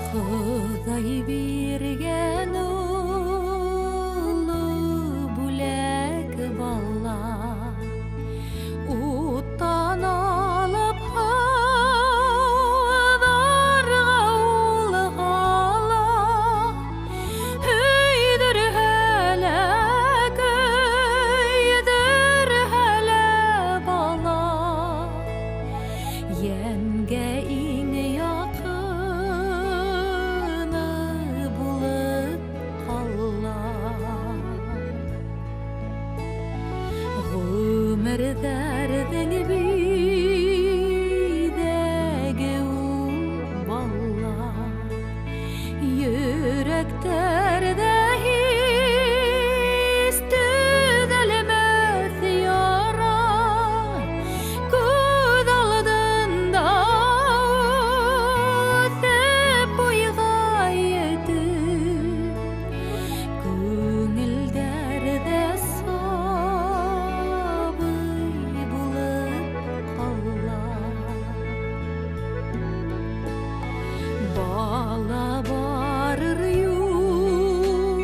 Құдай берген ұлы бүләк бала, уттан алып Қадарға ұлғала, өйдір әләк, өйдір әлә бала, еңге иң яқыны болып қала. Ғұмыр дәрдің бейдегі бала, йөрәктәрдә һис төҙәлмәҫ яра, күҙ алдында үтеп буйға етеп, күңелдәрҙә сабый булып ҡала. Бала барыр юлдар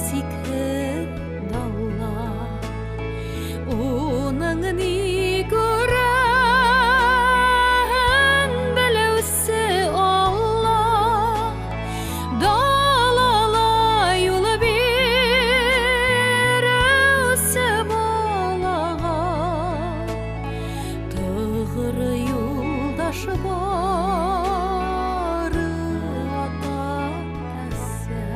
сикһеҙ дала, уның ни күрәһен белеүсе Алла. Далала юл биреүсе балаға, тығыр юлдаш бары ата-әсә.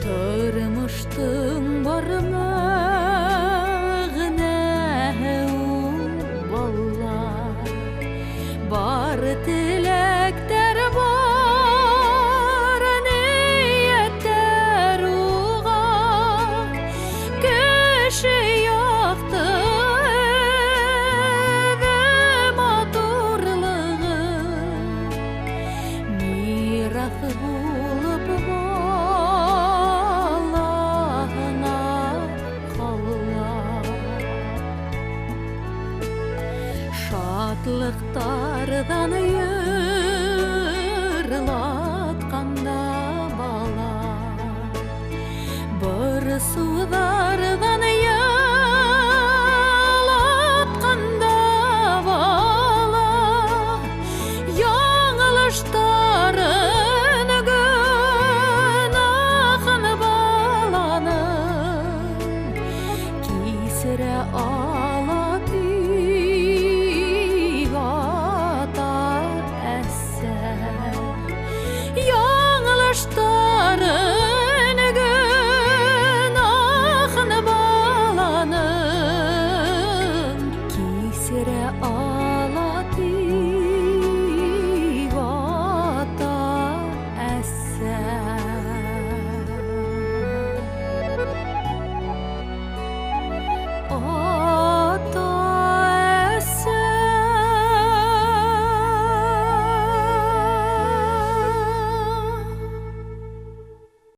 Тормоштың бар мәғнәһе ул бала, бар теләктәр, бар ниәттәр уға, кеше яҡты матурлығы, мираҫ булып балаһына ҡала. Шатлыҡтарҙан йырлатҡанда бала, борсуҙарҙан ялатҡанда бала, яңылыштарын, гөнаһын баланы кисерә